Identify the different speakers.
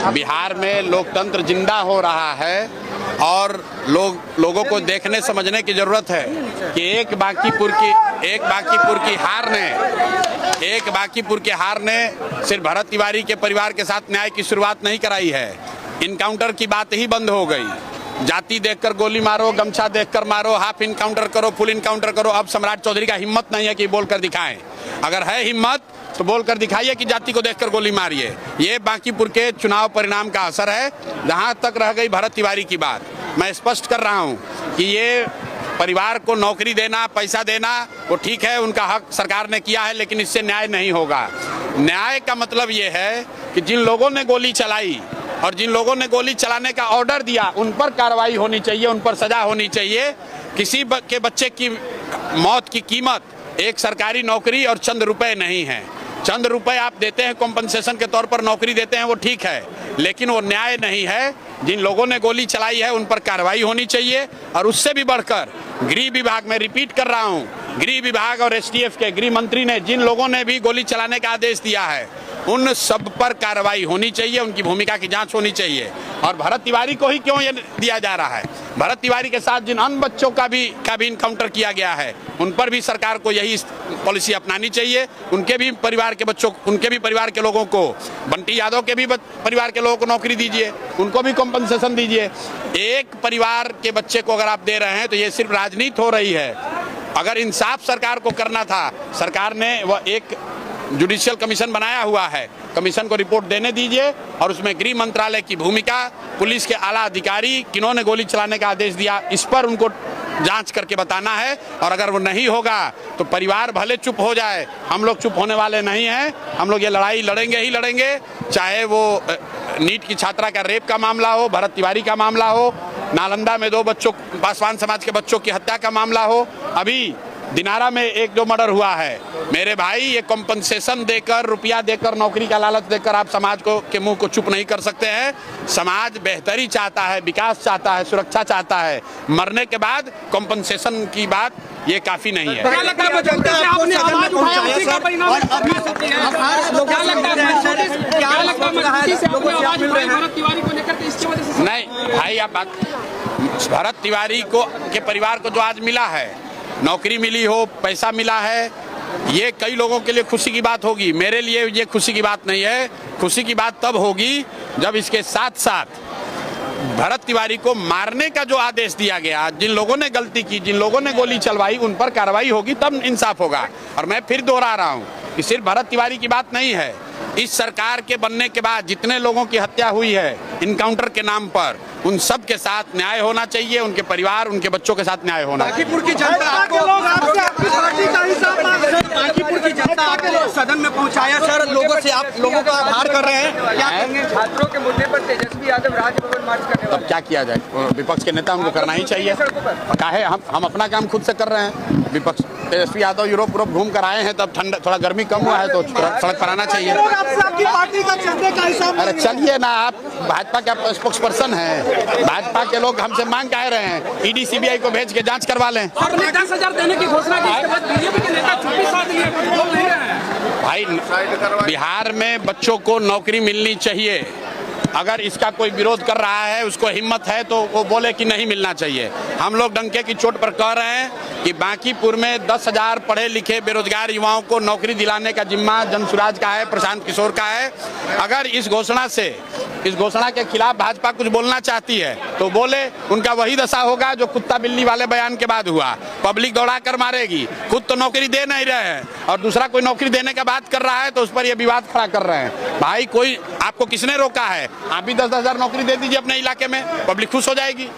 Speaker 1: बिहार में लोकतंत्र जिंदा हो रहा है और लोगों को देखने समझने की जरूरत है कि एक बांकीपुर की हार ने सिर्फ भरत तिवारी के परिवार के साथ न्याय की शुरुआत नहीं कराई है। इनकाउंटर की बात ही बंद हो गई। जाति देखकर गोली मारो, गमछा देखकर मारो, हाफ इनकाउंटर करो, फुल इनकाउंटर करो। अब सम्राट चौधरी का हिम्मत नहीं है कि बोलकर दिखाएं। अगर है हिम्मत तो बोलकर दिखाइए कि जाति को देखकर गोली मारिए। ये बांकीपुर के चुनाव परिणाम का असर है। जहां तक रह गई भरत तिवारी की बात, मैं स्पष्ट कर रहा हूं कि ये परिवार को नौकरी देना, पैसा देना, वो ठीक है, उनका हक सरकार ने किया है, लेकिन इससे न्याय नहीं होगा। न्याय का मतलब ये है कि जिन लोगों ने गोली चलाई और जिन लोगों ने गोली चलाने का ऑर्डर दिया, उन पर कार्रवाई होनी चाहिए, उन पर सजा होनी चाहिए। किसी के बच्चे की मौत की कीमत एक सरकारी नौकरी और चंद रुपए नहीं है। चंद रुपए आप देते हैं कॉम्पनसेशन के तौर पर, नौकरी देते हैं, वो ठीक है, लेकिन वो न्याय नहीं है। जिन लोगों ने गोली चलाई है उन पर कार्रवाई होनी चाहिए। और उससे भी बढ़कर गृह विभाग, मैं रिपीट कर रहा हूं, गृह विभाग और एसटीएफ के गृह मंत्री ने जिन लोगों ने भी गोली चलाने का आदेश दिया है, उन सब पर कार्रवाई होनी चाहिए, उनकी भूमिका की जांच होनी चाहिए। और भरत तिवारी को ही क्यों ये दिया जा रहा है? भरत तिवारी के साथ जिन अन्य बच्चों का भी इनकाउंटर किया गया है, उन पर भी सरकार को यही पॉलिसी अपनानी चाहिए। उनके भी परिवार के बच्चों, उनके भी परिवार के लोगों को, बंटी यादव के भी परिवार के लोगों को नौकरी दीजिए, उनको भी कॉम्पनसेशन दीजिए। एक परिवार के बच्चे को अगर आप दे रहे हैं तो ये सिर्फ राजनीति हो रही है। अगर इंसाफ सरकार को करना था, सरकार ने वह एक जुडिशियल कमीशन बनाया हुआ है, कमीशन को रिपोर्ट देने दीजिए और उसमें गृह मंत्रालय की भूमिका, पुलिस के आला अधिकारी किन्होंने गोली चलाने का आदेश दिया, इस पर उनको जांच करके बताना है। और अगर वो नहीं होगा तो परिवार भले चुप हो जाए, हम लोग चुप होने वाले नहीं हैं। हम लोग ये लड़ाई लड़ेंगे ही लड़ेंगे, चाहे वो नीट की छात्रा का रेप का मामला हो, भरत तिवारी का मामला हो, नालंदा में 2 बच्चों, पासवान समाज के बच्चों की हत्या का मामला हो, अभी दिनारा में एक जो मर्डर हुआ है। मेरे भाई, ये कॉम्पनसेशन देकर, रुपया देकर, नौकरी का लालच देकर आप समाज को के मुंह को चुप नहीं कर सकते हैं। समाज बेहतरी चाहता है, विकास चाहता है, सुरक्षा चाहता है। मरने के बाद कॉम्पनसेशन की बात ये काफी नहीं है। नहीं भाई, आप भरत तिवारी को के परिवार को जो आज मिला है, नौकरी मिली हो, पैसा मिला है, ये कई लोगों के लिए खुशी की बात होगी। मेरे लिए ये खुशी की बात नहीं है। खुशी की बात तब होगी जब इसके साथ साथ भरत तिवारी को मारने का जो आदेश दिया गया, जिन लोगों ने गलती की, जिन लोगों ने गोली चलवाई, उन पर कार्रवाई होगी, तब इंसाफ होगा। और मैं फिर दोहरा रहा हूँ कि सिर्फ भरत तिवारी की बात नहीं है। इस सरकार के बनने के बाद जितने लोगों की हत्या हुई है इनकाउंटर के नाम पर, उन सब के साथ न्याय होना चाहिए। उनके परिवार, उनके बच्चों के साथ न्याय होना चाहिए।
Speaker 2: बांकीपुर की जनता आपको सदन में पहुंचाया सर, लोगों से आप लोगों का आभार कर रहे हैं, क्या कहेंगे?
Speaker 3: छात्रों के मुद्दे पर तेजस्वी यादव राजभवन मार्च करने वाले,
Speaker 1: तब क्या किया जाए? विपक्ष के नेता उनको करना ही चाहिए। काहे हम अपना काम खुद से कर रहे हैं। विपक्ष, तेजस्वी यादव यूरोप घूम कर आए हैं, तब ठंडा, थोड़ा गर्मी कम हुआ है तो सड़क पर आना चाहिए। अरे चलिए ना, आप भाजपा के स्पोक्स पर्सन हैं, भाजपा के लोग हमसे मांग कह रहे हैं ईडी सीबीआई को भेज के जांच करवा लें।
Speaker 4: आपने 10,000 देने की घोषणा की, इसके बाद बीजेपी के नेता 24 दिए, बोल नहीं रहे हैं।
Speaker 1: भाई, बिहार में बच्चों को नौकरी मिलनी चाहिए। अगर इसका कोई विरोध कर रहा है, उसको हिम्मत है, तो वो बोले कि नहीं मिलना चाहिए। हम लोग डंके की चोट पर कह रहे हैं कि बांकीपुर में 10,000 पढ़े लिखे बेरोजगार युवाओं को नौकरी दिलाने का जिम्मा जनसुराज का है, प्रशांत किशोर का है। अगर इस घोषणा के खिलाफ भाजपा कुछ बोलना चाहती है तो बोले। उनका वही दशा होगा जो कुत्ता बिल्ली वाले बयान के बाद हुआ। पब्लिक दौड़ा कर मारेगी, खुद तो नौकरी दे नहीं रहे हैं और दूसरा कोई नौकरी देने का बात कर रहा है तो उस पर ये विवाद खड़ा कर रहे हैं। भाई, कोई आपको किसने रोका है? आप भी 10,000 नौकरी दे दीजिए अपने इलाके में, पब्लिक खुश हो जाएगी।